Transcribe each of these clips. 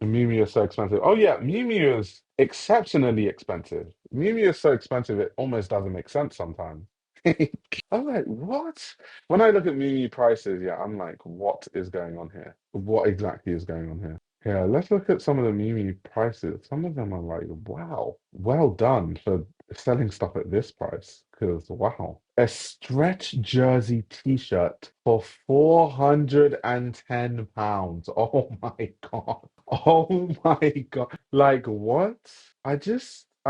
Miu Miu is so expensive. Oh yeah, Miu Miu is exceptionally expensive. Miu Miu is so expensive it almost doesn't make sense sometimes. I'm like, what? When I look at Miu Miu prices, yeah, I'm like, what is going on here? What exactly is going on here? Yeah, let's look at some of the Miu Miu prices. Some of them are like, wow, well done for selling stuff at this price. Because wow, a stretch jersey t-shirt for £410. Oh my God. Oh my God. Like what? I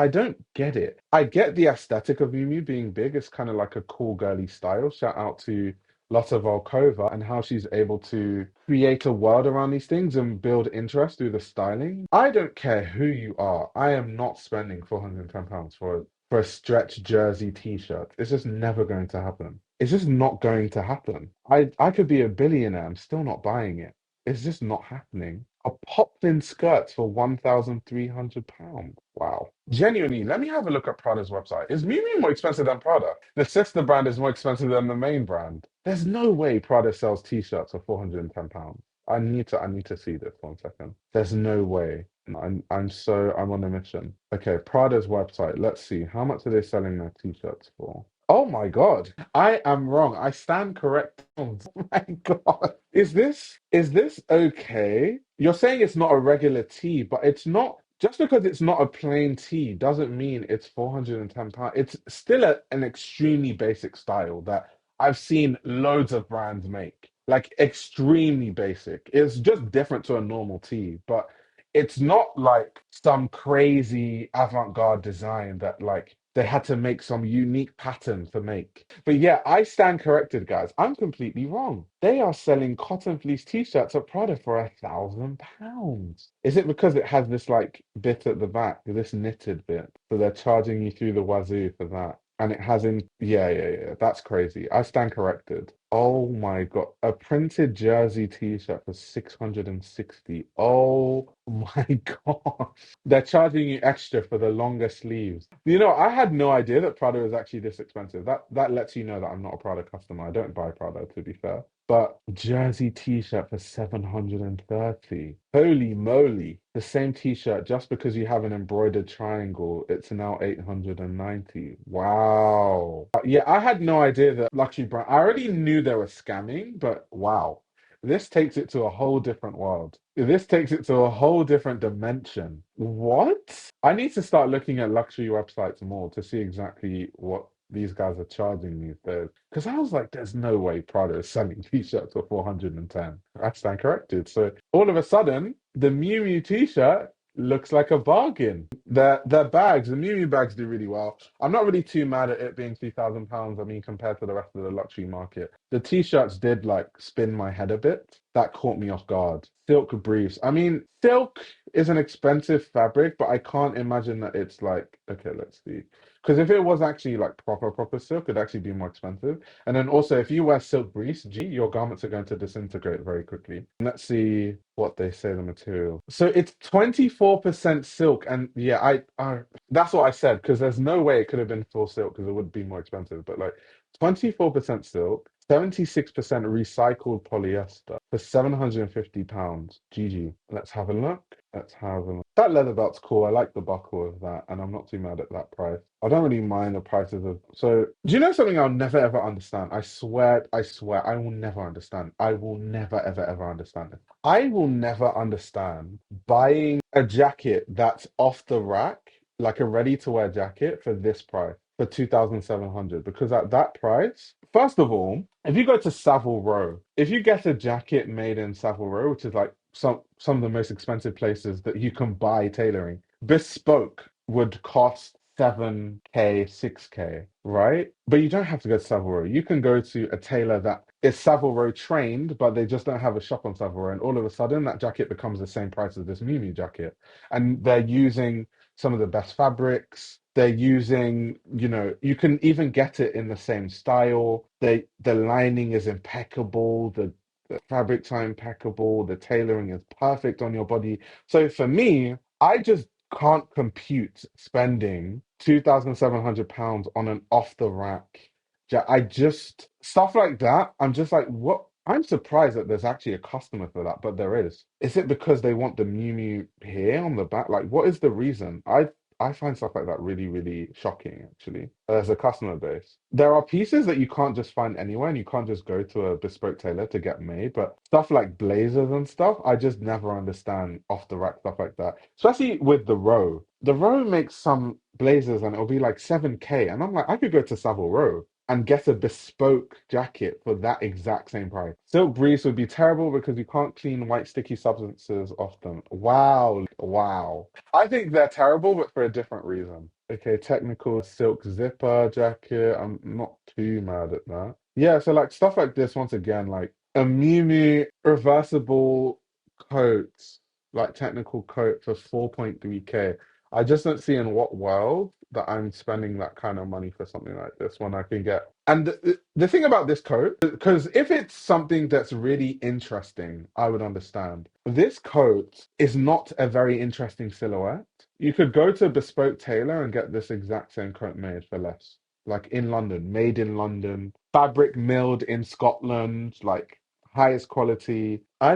don't get it. I get the aesthetic of Miu Miu being big. It's kind of like a cool girly style. Shout out to Lotta Volkova and how she's able to create a world around these things and build interest through the styling. I don't care who you are. I am not spending £410 for a stretch jersey t-shirt. It's just never going to happen. It's just not going to happen. I could be a billionaire. I'm still not buying it. It's just not happening. A poplin skirt for £1,300. Wow. Genuinely, let me have a look at Prada's website. Is Miu Miu more expensive than Prada? The sister brand is more expensive than the main brand. There's no way Prada sells t-shirts for £410. I need to see this 1 second. There's no way. I'm on a mission. Okay, Prada's website. Let's see. How much are they selling their t-shirts for? Oh my God. I am wrong. I stand correct. Oh my God. Is this okay? You're saying it's not a regular tee, but it's not just because it's not a plain tee doesn't mean it's £410. It's still an extremely basic style that I've seen loads of brands make. Like extremely basic. It's just different to a normal tee, but it's not like some crazy avant-garde design that like they had to make some unique pattern to make. But yeah, I stand corrected, guys. I'm completely wrong. They are selling cotton fleece t-shirts at Prada for £1,000. Is it because it has this like bit at the back, this knitted bit? So they're charging you through the wazoo for that. And it has in, yeah, yeah, yeah. That's crazy. I stand corrected. Oh my God. A printed jersey t-shirt for 660. Oh my God. They're charging you extra for the longer sleeves. You know, I had no idea that Prada is actually this expensive. That lets you know that I'm not a Prada customer. I don't buy Prada, to be fair. But jersey t-shirt for 730. Holy moly. The same t-shirt, just because you have an embroidered triangle, it's now 890. Wow. Yeah, I had no idea that luxury brand. I already knew they were scamming, but wow. This takes it to a whole different world. This takes it to a whole different dimension. What? I need to start looking at luxury websites more to see exactly what these guys are charging these days. Because I was like, there's no way Prada is selling t-shirts for 410. I stand corrected. So all of a sudden, the Miu Miu t-shirt looks like a bargain. Their bags, the Miu Miu bags do really well. I'm not really too mad at it being £2,000. I mean, compared to the rest of the luxury market. The t-shirts did like spin my head a bit. That caught me off guard. Silk briefs. I mean, silk is an expensive fabric, but I can't imagine that it's like, okay, let's see. Because if it was actually like proper silk, it'd actually be more expensive. And then also, if you wear silk briefs, gee, your garments are going to disintegrate very quickly. Let's see what they say the material. So it's 24% silk, and yeah, I that's what I said because there's no way it could have been full silk because it would be more expensive. But like 24% silk, 76% recycled polyester for £750. GG. Let's have a look. Let's have a look. That leather belt's cool. I like the buckle of that, and I'm not too mad at that price. I don't really mind the prices of. So, do you know something I'll never ever understand? I swear, I will never understand. I will never ever ever understand it. I will never understand buying a jacket that's off the rack, like a ready-to-wear jacket for this price, for 2,700. Because at that price, first of all, if you go to Savile Row, if you get a jacket made in Savile Row, which is like some of the most expensive places that you can buy tailoring, bespoke would cost 7K, 6K, right? But you don't have to go to Savile Row. You can go to a tailor that is Savile Row trained, but they just don't have a shop on Savile Row. And all of a sudden, that jacket becomes the same price as this Miu Miu jacket. And they're using some of the best fabrics. They're using, you can even get it in the same style. The lining is impeccable. The fabrics are impeccable. The tailoring is perfect on your body. So for me, I just can't compute spending £2,700 on an off the rack. I just stuff like that. I'm just like, what? I'm surprised that there's actually a customer for that, but there is. Is it because they want the Miu Miu here on the back? Like, what is the reason? I find stuff like that really, really shocking, actually. As a customer base. There are pieces that you can't just find anywhere and you can't just go to a bespoke tailor to get made, but stuff like blazers and stuff, I just never understand off the rack stuff like that. Especially with the Row. The Row makes some blazers and it'll be like 7K. And I'm like, I could go to Savile Row and get a bespoke jacket for that exact same price. Silk briefs would be terrible because you can't clean white sticky substances off them. Wow, wow. I think they're terrible, but for a different reason. Okay, technical silk zipper jacket. I'm not too mad at that. Yeah, so like stuff like this, once again, like a Miu Miu reversible coat, like technical coat for 4.3K. I just don't see in what world that I'm spending that kind of money for something like this when I can get. And the thing about this coat, because if it's something that's really interesting, I would understand. This coat is not a very interesting silhouette. You could go to a bespoke tailor and get this exact same coat made for less. Like in London, made in London, fabric milled in Scotland, like highest quality. I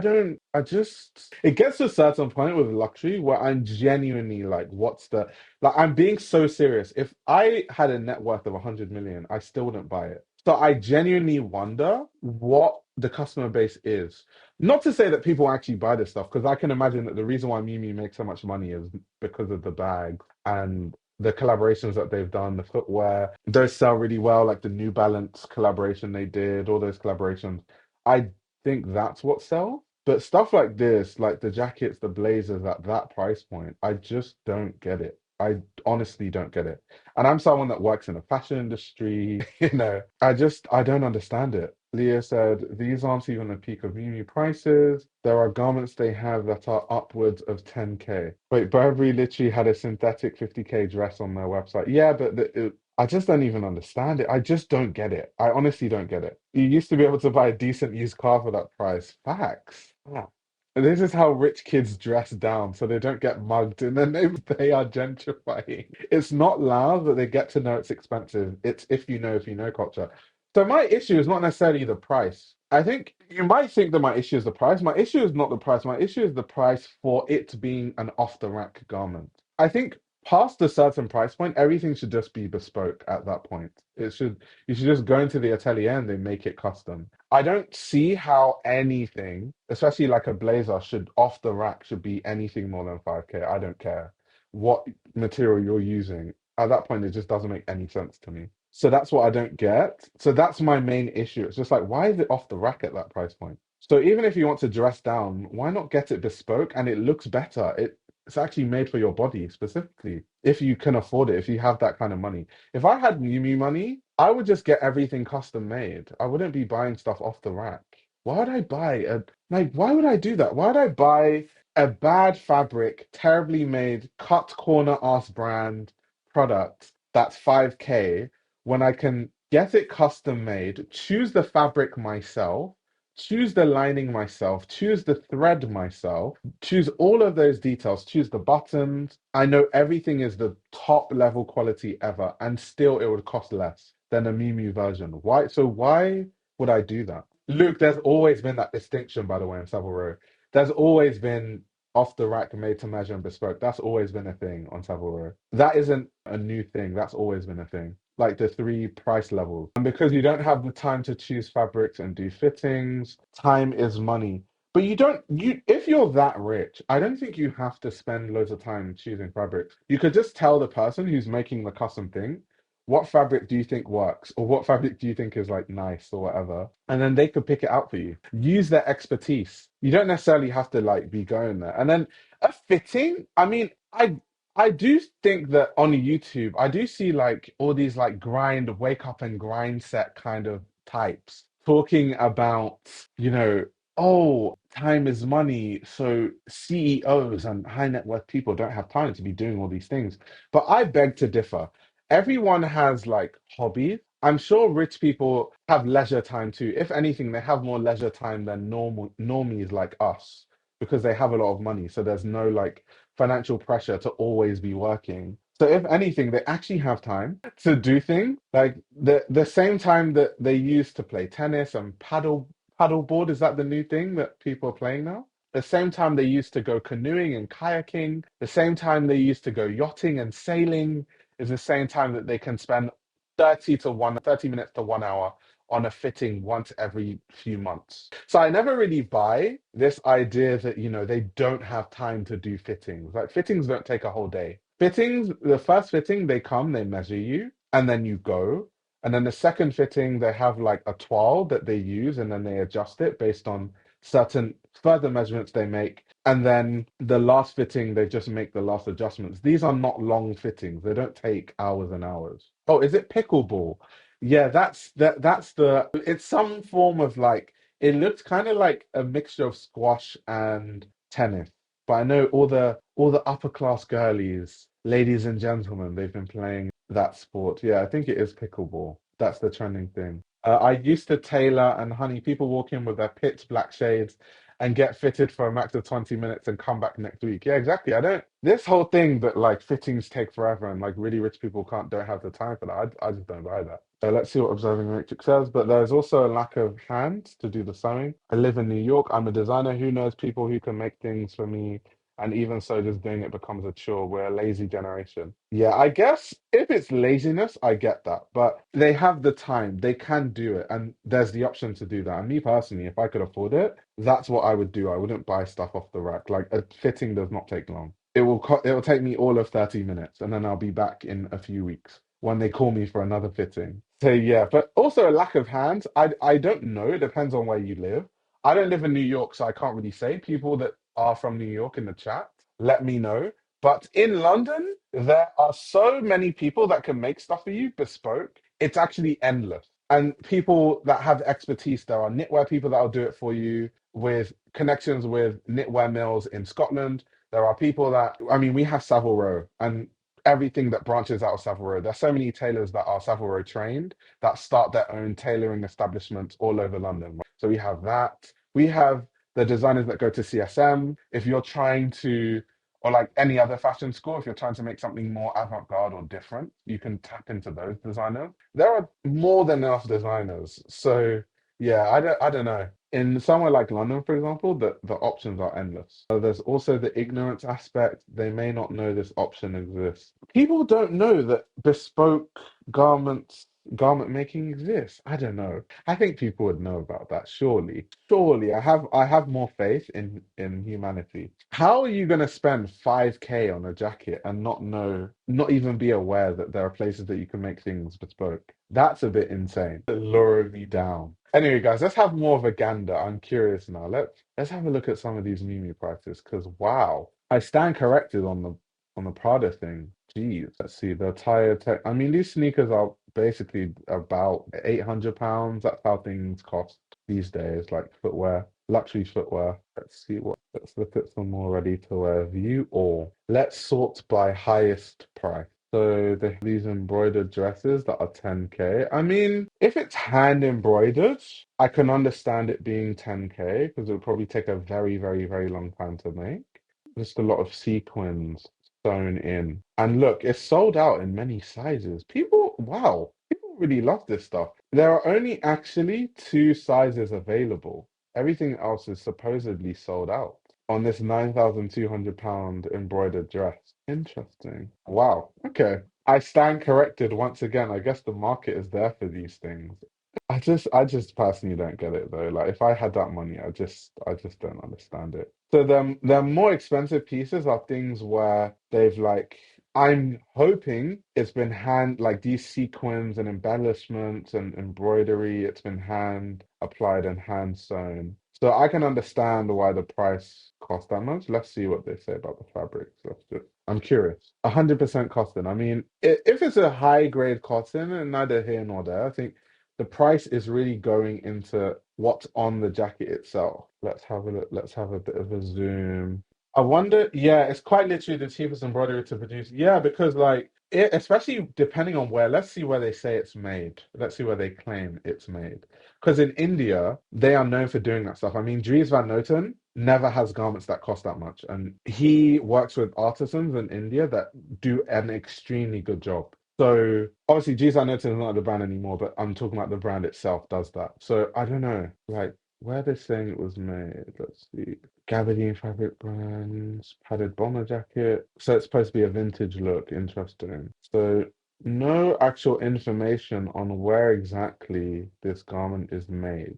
just, it gets to a certain point with luxury where I'm genuinely like, what's the, like, I'm being so serious. If I had a net worth of 100 million, I still wouldn't buy it. So I genuinely wonder what the customer base is. Not to say that people actually buy this stuff, because I can imagine that the reason why Mimi makes so much money is because of the bag and the collaborations that they've done, the footwear. Those sell really well, like the New Balance collaboration they did, all those collaborations. I think that's what sells. But stuff like this, like the jackets, the blazers at that price point, I just don't get it. I honestly don't get it. And I'm someone that works in the fashion industry, I don't understand it. Leah said, these aren't even the peak of Miu prices. There are garments they have that are upwards of 10K. Wait, Burberry literally had a synthetic 50K dress on their website. Yeah, but I just don't even understand it. I just don't get it. I honestly don't get it. You used to be able to buy a decent used car for that price. Facts. Yeah. This is how rich kids dress down so they don't get mugged and then they are gentrifying. It's not loud that they get to know it's expensive. It's if you know culture. So my issue is not necessarily the price. I think you might think that my issue is the price. My issue is not the price. My issue is the price for it being an off-the-rack garment. I think past a certain price point, everything should just be bespoke at that point. You should just go into the atelier and they make it custom. I don't see how anything, especially like a blazer, should off the rack should be anything more than 5K. I don't care what material you're using. At that point, it just doesn't make any sense to me. So that's what I don't get. So that's my main issue. It's just like, why is it off the rack at that price point? So even if you want to dress down, why not get it bespoke and it looks better? It's actually made for your body specifically. If you can afford it, if you have that kind of money. If I had Miu Miu money, I would just get everything custom made. I wouldn't be buying stuff off the rack. Why would I buy why would I do that? Why would I buy a bad fabric, terribly made, cut corner ass brand product that's 5K when I can get it custom made, choose the fabric myself, choose the lining myself, choose the thread myself, choose all of those details, choose the buttons. I know everything is the top level quality ever, and still it would cost less than a Miu Miu version. Why? So why would I do that? Luke, there's always been that distinction, by the way, in Savile Row. There's always been off the rack, made to measure, and bespoke. That's always been a thing on Savile Row. That isn't a new thing. That's always been a thing. Like the three price levels. And because you don't have the time to choose fabrics and do fittings, time is money. But you if you're that rich, I don't think you have to spend loads of time choosing fabrics. You could just tell the person who's making the custom thing, what fabric do you think works? Or what fabric do you think is like nice or whatever? And then they could pick it out for you. Use their expertise. You don't necessarily have to like be going there. And then a fitting, I mean, I do think that on YouTube, I do see like all these like grind, wake up and grind set kind of types talking about, you know, oh, time is money. So CEOs and high net worth people don't have time to be doing all these things. But I beg to differ. Everyone has like hobbies. I'm sure rich people have leisure time too. If anything, they have more leisure time than normies like us because they have a lot of money. So there's no like financial pressure to always be working. So if anything, they actually have time to do things like the same time that they use to play tennis and paddle Paddleboard, is that the new thing that people are playing now? The same time they used to go canoeing and kayaking, the same time they used to go yachting and sailing is the same time that they can spend 30 minutes to 1 hour on a fitting once every few months. So I never really buy this idea that, they don't have time to do fittings. Like fittings don't take a whole day. Fittings, the first fitting, they come, they measure you, and then you go. And then the second fitting, they have like a toile that they use, and then they adjust it based on certain further measurements they make. And then the last fitting, they just make the last adjustments. These are not long fittings. They don't take hours and hours. Oh, is it pickleball? Yeah, that's the it's some form of like it looks kind of like a mixture of squash and tennis. But I know all the upper class girlies, ladies and gentlemen, they've been playing that sport. Yeah, I think it is pickleball. That's the trending thing. I used to tailor and honey, people walk in with their pitch black shades and get fitted for a max of 20 minutes and come back next week. Yeah, exactly. I don't, this whole thing that like fittings take forever and like really rich people don't have the time for that. I just don't buy that. Let's see what Observing Matrix says. But there's also a lack of hands to do the sewing. I live in New York. I'm a designer. Who knows people who can make things for me? And even so, just doing it becomes a chore. We're a lazy generation. Yeah, I guess if it's laziness, I get that. But they have the time, they can do it. And there's the option to do that. And me personally, if I could afford it, that's what I would do. I wouldn't buy stuff off the rack. Like a fitting does not take long. It will take me all of 30 minutes and then I'll be back in a few weeks when they call me for another fitting. So yeah, but also a lack of hands. I don't know. It depends on where you live. I don't live in New York, so I can't really say. People that are from New York in the chat, let me know. But in London, there are so many people that can make stuff for you bespoke. It's actually endless. And people that have expertise, there are knitwear people that'll do it for you with connections with knitwear mills in Scotland. There are people that, I mean, we have Savile Row and everything that branches out of Savile Row. There's so many tailors that are Savile Row trained that start their own tailoring establishments all over London. So we have that. We have the designers that go to CSM. If you're trying to, or like any other fashion school, if you're trying to make something more avant-garde or different, you can tap into those designers. There are more than enough designers. So yeah, I don't know. In somewhere like London, for example, the options are endless. There's also the ignorance aspect. They may not know this option exists. People don't know that bespoke garments, garment making exists. I don't know. I think people would know about that, surely. Surely, I have more faith in humanity. How are you gonna spend 5K on a jacket and not know, not even be aware that there are places that you can make things bespoke? That's a bit insane. Luring me down. Anyway, guys, let's have more of a gander. I'm curious now. Let's have a look at some of these Mimi prices because wow, I stand corrected on the Prada thing. Jeez, let's see the tire tech. I mean, these sneakers are basically about £800. That's how things cost these days, like footwear, luxury footwear. Let's see what. Let's look at some more ready-to-wear. View all. Let's sort by highest price. So these embroidered dresses that are 10K. I mean, if it's hand embroidered, I can understand it being 10K because it would probably take a very, very, very long time to make. Just a lot of sequins sewn in. And look, it's sold out in many sizes. Wow, people really love this stuff. There are only actually two sizes available. Everything else is supposedly sold out on this £9,200 embroidered dress. Interesting. Wow. Okay. I stand corrected once again. I guess the market is there for these things. I just personally don't get it though. Like if I had that money, I just don't understand it. So the more expensive pieces are things where they've like I'm hoping it's been hand like these sequins and embellishments and embroidery, it's been hand applied and hand sewn. So I can understand why the price cost that much. Let's see what they say about the fabrics. I'm curious. 100% cotton. I mean, if it's a high grade cotton, and neither here nor there, I think the price is really going into what's on the jacket itself. Let's have a look. Let's have a bit of a zoom. I wonder, yeah, it's quite literally the cheapest embroidery to produce. Yeah, because like it, especially depending on where, let's see where they say it's made. Let's see where they claim it's made. Because in India, they are known for doing that stuff. I mean, Dries Van Noten never has garments that cost that much. And he works with artisans in India that do an extremely good job. So obviously, Dries Van Noten is not the brand anymore, but I'm talking about the brand itself does that. So I don't know. Like Where are they saying it was made? Let's see. Gabardine fabric brands, padded bomber jacket. So it's supposed to be a vintage look. Interesting. So no actual information on where exactly this garment is made.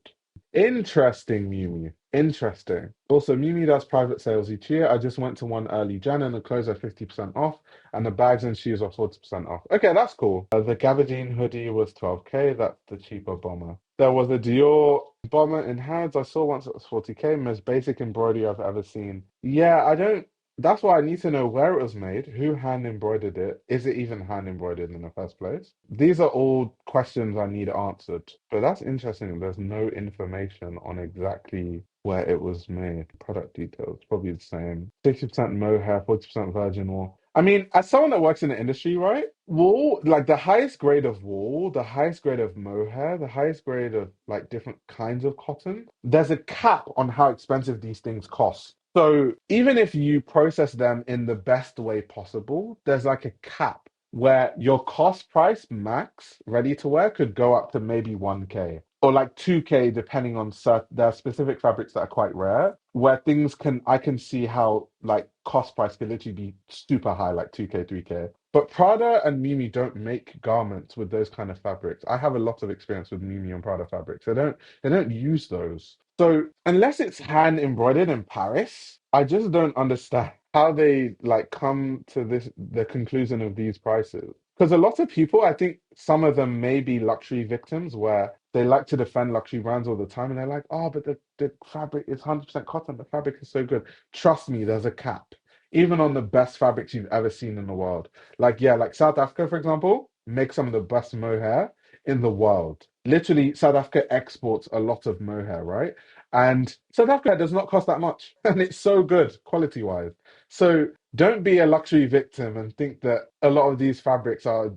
Interesting, Mimi. Interesting. Also, Mimi does private sales each year. I just went to one early Jan and the clothes are 50% off, and the bags and shoes are 40% off. Okay, that's cool. The gabardine hoodie was 12K. That's the cheaper bomber. There was a Dior bomber in Harrods I saw once. It was 40K. Most basic embroidery I've ever seen. Yeah, I don't. That's why I need to know where it was made, who hand embroidered it, is it even hand embroidered in the first place? These are all questions I need answered. But that's interesting. There's no information on exactly where it was made. Product details, probably the same. 60% mohair, 40% virgin wool. I mean, as someone that works in the industry, right? Wool, like the highest grade of wool, the highest grade of mohair, the highest grade of like different kinds of cotton, there's a cap on how expensive these things cost. So even if you process them in the best way possible, there's like a cap where your cost price max ready to wear could go up to maybe 1K or like 2K depending on certain there are specific fabrics that are quite rare where things can I can see how like cost price could literally be super high like 2K 3K. But Prada and Mimi don't make garments with those kind of fabrics. I have a lot of experience with Mimi and Prada fabrics. They don't use those. So unless it's hand embroidered in Paris, I just don't understand how they like come to the conclusion of these prices. Because a lot of people, I think some of them may be luxury victims where they like to defend luxury brands all the time and they're like, oh, but the fabric is 100% cotton. The fabric is so good. Trust me, there's a cap. Even on the best fabrics you've ever seen in the world. Like, yeah, like South Africa, for example, makes some of the best mohair in the world. Literally, South Africa exports a lot of mohair, right? And South Africa does not cost that much. And it's so good quality wise. So don't be a luxury victim and think that a lot of these fabrics are,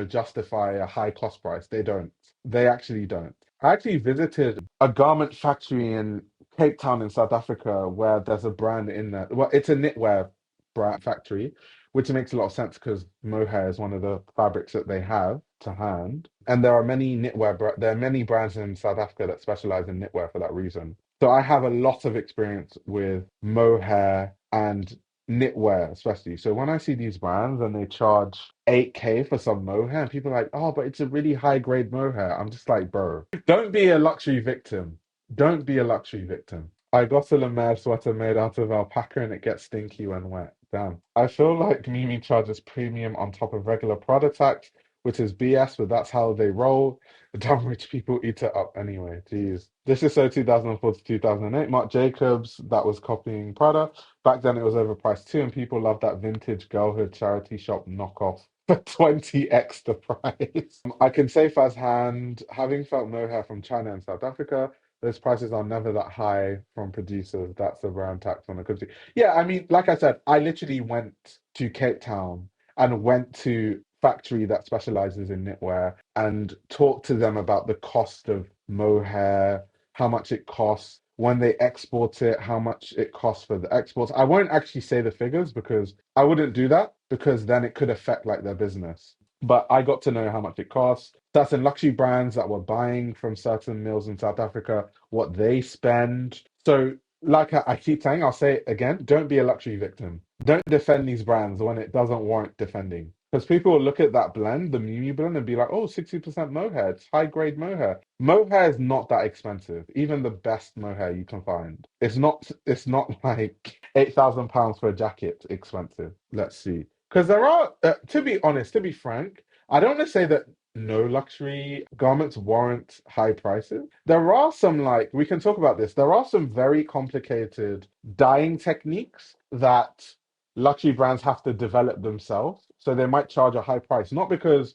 justify a high cost price. They don't. They actually don't. I actually visited a garment factory in Cape Town in South Africa where there's a brand in there. Well, it's a knitwear brand factory, which makes a lot of sense because mohair is one of the fabrics that they have to hand. And there are many there are many brands in South Africa that specialize in knitwear for that reason. So I have a lot of experience with mohair and knitwear, especially. So when I see these brands and they charge 8K for some mohair, and people are like, oh, but it's a really high grade mohair. I'm just like, bro, don't be a luxury victim. Don't be a luxury victim. I got a La Mer sweater made out of alpaca and it gets stinky when wet. Damn. I feel like Mimi charges premium on top of regular product tax, which is BS, but that's how they roll. The dumb rich people eat it up anyway. Jeez. This is so 2004 to 2008. Marc Jacobs, that was copying Prada. Back then it was overpriced too, and people loved that vintage girlhood charity shop knockoff for 20x the price. I can say firsthand, having felt mohair from China and South Africa, those prices are never that high from producers. That's the brand tax on the country. Yeah, I mean, like I said, I literally went to Cape Town and went to factory that specializes in knitwear and talked to them about the cost of mohair, how much it costs when they export it, how much it costs for the exports. I won't actually say the figures because I wouldn't do that because then it could affect like their business. But I got to know how much it costs. Certain luxury brands that were buying from certain mills in South Africa, what they spend. So, like I keep saying, I'll say it again, don't be a luxury victim. Don't defend these brands when it doesn't warrant defending. Because people will look at that blend, the Miu Miu blend, and be like, oh, 60% mohair. It's high grade mohair. Mohair is not that expensive. Even the best mohair you can find. It's not like £8,000 for a jacket expensive. Let's see. Because there are, to be honest, to be frank, I don't want to say that no luxury garments warrant high prices. There are some, like, we can talk about this. There are some very complicated dyeing techniques that luxury brands have to develop themselves. So they might charge a high price, not because,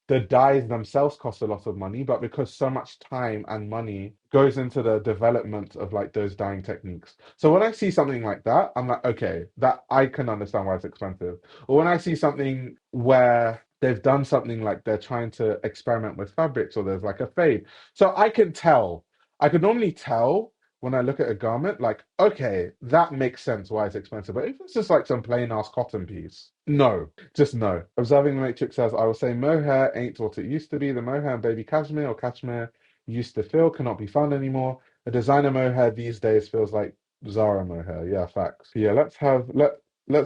the dyes themselves cost a lot of money, but because so much time and money goes into the development of like those dyeing techniques. So when I see something like that, I'm like, okay, that I can understand why it's expensive. Or when I see something where they've done something like they're trying to experiment with fabrics or there's like a fade. So I can tell. I could normally tell when I look at a garment, like, okay, that makes sense why it's expensive. But if it's just like some plain ass cotton piece, no, just no. Observing the Matrix says, I will say mohair ain't what it used to be. The mohair and baby cashmere or cashmere used to feel cannot be found anymore. A designer mohair these days feels like Zara mohair. Yeah, facts. Yeah, let's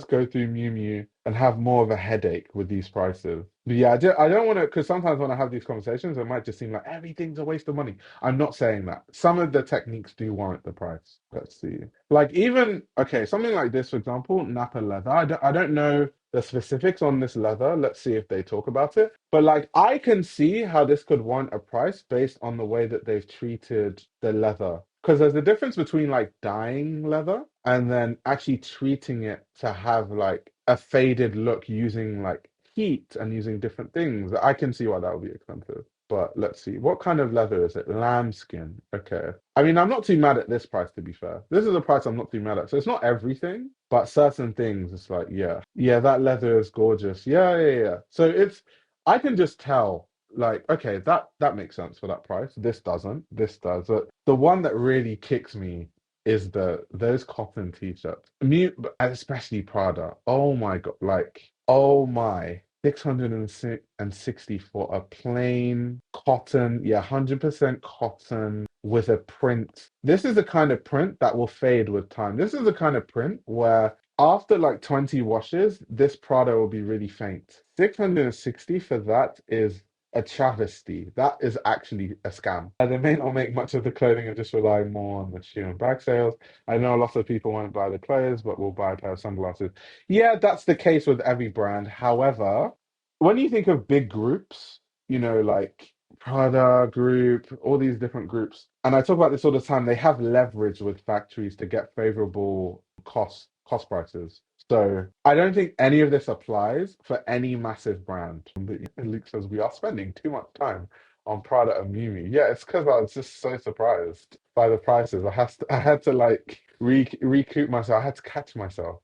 go through Miu Miu and have more of a headache with these prices. But yeah, I don't want to, because sometimes when I have these conversations, it might just seem like everything's a waste of money. I'm not saying that. Some of the techniques do warrant the price. Let's see. Like even, okay, something like this, for example, Napa leather. I don't know the specifics on this leather. Let's see if they talk about it. But like I can see how this could warrant a price based on the way that they've treated the leather. Because there's a difference between like dyeing leather and then actually treating it to have like a faded look using like heat and using different things. I can see why that would be expensive. But let's see. What kind of leather is it? Lambskin. Okay. I mean, I'm not too mad at this price, to be fair. This is a price I'm not too mad at. So it's not everything, but certain things, it's like, yeah. Yeah, that leather is gorgeous. Yeah, yeah, yeah. So it's, I can just tell, like, okay, that makes sense for that price. This doesn't. This does. But the one that really kicks me is those cotton t-shirts. Me, especially Prada. Oh my God. Like, oh my. 660 for a plain cotton, yeah, 100% cotton with a print. This is the kind of print that will fade with time. This is the kind of print where after like 20 washes, this Prada will be really faint. 660 for that is a travesty. That is actually a scam. They may not make much of the clothing and just rely more on the shoe and bag sales. I know a lot of people won't buy the clothes, but will buy a pair of sunglasses. Yeah, that's the case with every brand. However, when you think of big groups, like Prada Group, all these different groups, and I talk about this all the time, they have leverage with factories to get favorable cost prices. So I don't think any of this applies for any massive brand. Luke says we are spending too much time on Prada and Miu Miu. Yeah, it's because I was just so surprised by the prices. I had to like recoup myself. I had to catch myself.